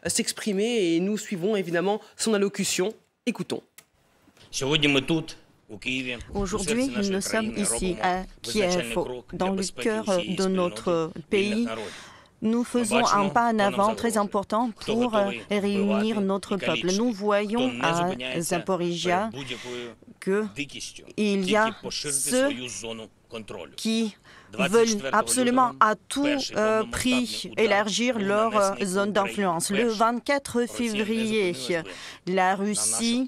s'exprimer et nous suivons évidemment son allocution. Écoutons. Aujourd'hui, nous sommes ici à Kiev, dans le cœur de notre pays. Nous faisons un pas en avant très important pour réunir notre peuple. Nous voyons à Zaporizhzhia qu'il y a ceux qui veulent absolument à tout prix élargir leur zone d'influence. Le 24 février, la Russie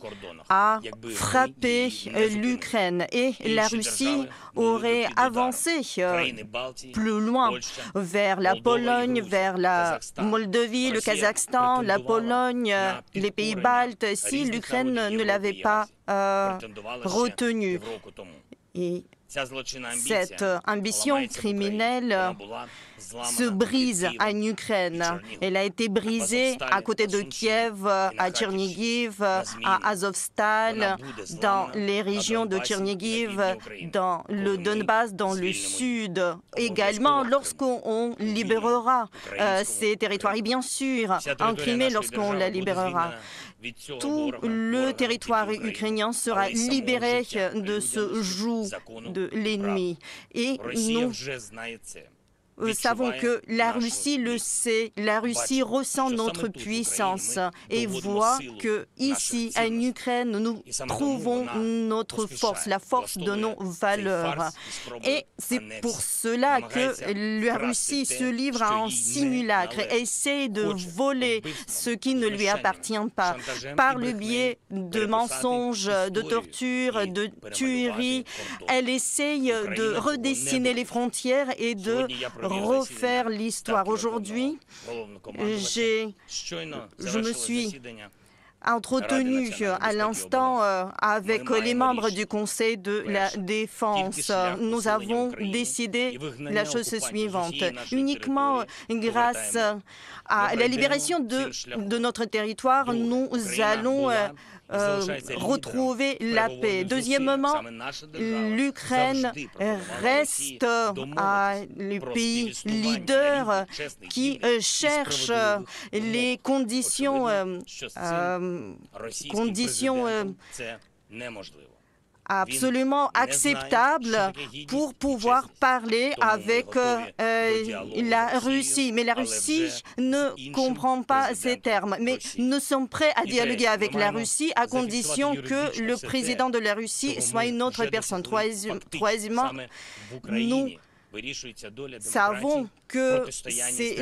a frappé l'Ukraine et la Russie aurait avancé plus loin vers la Pologne, vers la Moldavie, le Kazakhstan, la Pologne, les pays baltes, si l'Ukraine ne l'avait pas retenu. Et cette ambition criminelle se brise en Ukraine. Elle a été brisée à côté de Kiev, à Tchernigiv, à Azovstal, dans les régions de Tchernigiv, dans le Donbass, dans le sud. Également, lorsqu'on libérera ces territoires. Et bien sûr, en Crimée, lorsqu'on la libérera. Tout le territoire ukrainien sera libéré de ce joug de l'ennemi. Et nous savons que la Russie le sait, la Russie ressent notre puissance et voit que ici, en Ukraine, nous trouvons notre force, la force de nos valeurs. Et c'est pour cela que la Russie se livre à un simulacre, essaie de voler ce qui ne lui appartient pas, par le biais de mensonges, de tortures, de tueries. Elle essaye de redessiner les frontières et de refaire l'histoire. Aujourd'hui, je me suis entretenu à l'instant avec les membres du Conseil de la Défense. Nous avons décidé la chose suivante. Uniquement grâce à la libération de notre territoire, nous allons retrouver la paix. Deuxièmement, l'Ukraine reste le pays leader qui cherche les conditions absolument acceptable pour pouvoir parler avec la Russie. Mais la Russie ne comprend pas ces termes. Mais nous sommes prêts à dialoguer avec la Russie à condition que le président de la Russie soit une autre personne. Troisièmement, nous savons que c'est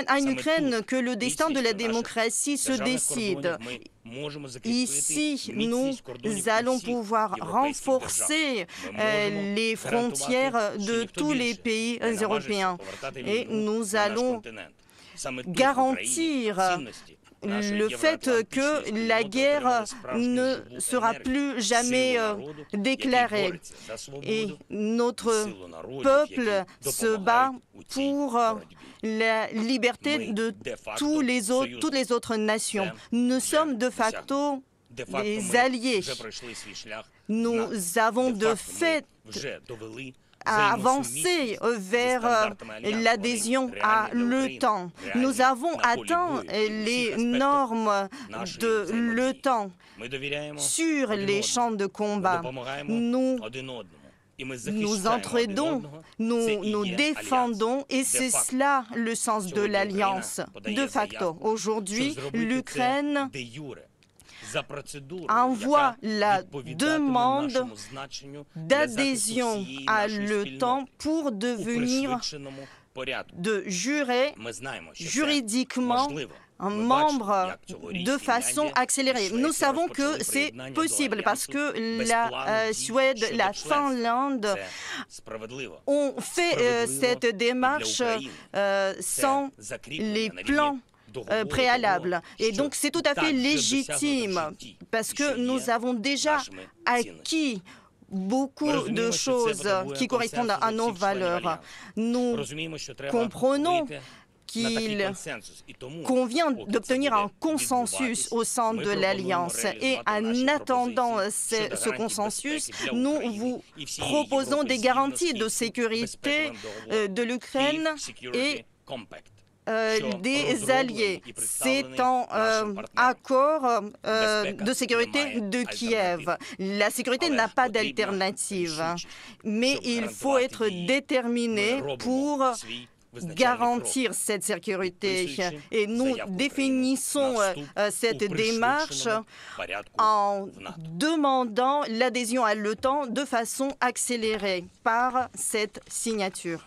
en Ukraine que le destin de la démocratie se décide. Ici, nous allons pouvoir renforcer les frontières de tous les pays européens et nous allons garantir le fait que la guerre ne sera plus jamais déclarée. Et notre peuple se bat pour la liberté de toutes les autres nations. Nous sommes de facto des alliés. Nous avons de fait avancer vers l'adhésion à l'OTAN. Nous avons atteint les normes de l'OTAN sur les champs de combat. Nous entraidons, nous défendons, et c'est cela le sens de l'alliance. De facto, aujourd'hui, l'Ukraine envoie la demande d'adhésion à l'OTAN pour devenir juridiquement un membre de façon accélérée. Nous savons que c'est possible parce que la Suède, la Finlande ont fait cette démarche sans les plans préalables. Et donc, c'est tout à fait légitime parce que nous avons déjà acquis beaucoup de choses qui correspondent à nos valeurs. Nous comprenons qu'il convient d'obtenir un consensus au sein de l'Alliance. Et en attendant ce consensus, nous vous proposons des garanties de sécurité de l'Ukraine et des alliés. C'est un accord de sécurité de Kiev. La sécurité n'a pas d'alternative, mais il faut être déterminé pour garantir cette sécurité. Et nous définissons cette démarche en demandant l'adhésion à l'OTAN de façon accélérée par cette signature.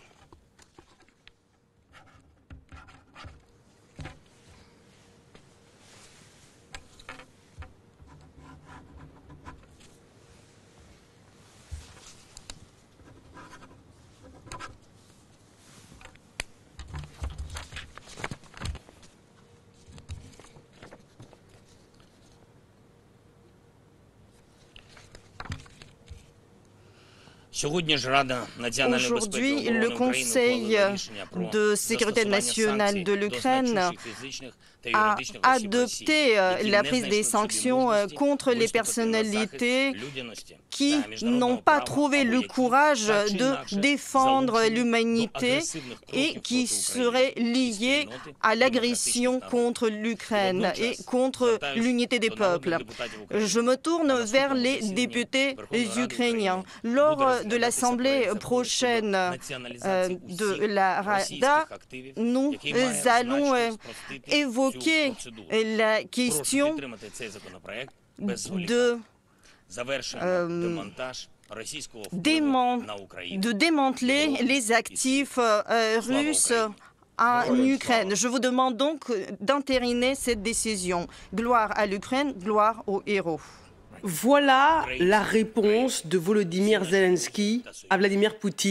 Aujourd'hui, le Conseil de sécurité nationale de l'Ukraine a adopté la prise des sanctions contre les personnalités qui n'ont pas trouvé le courage de défendre l'humanité et qui seraient liées à l'agression contre l'Ukraine et contre l'unité des peuples. Je me tourne vers les députés ukrainiens. Lors de l'Assemblée prochaine de la Rada, nous allons évoquer la question de démanteler les actifs russes en Ukraine. Je vous demande donc d'entériner cette décision. Gloire à l'Ukraine, gloire aux héros. Voilà la réponse de Volodymyr Zelensky à Vladimir Poutine.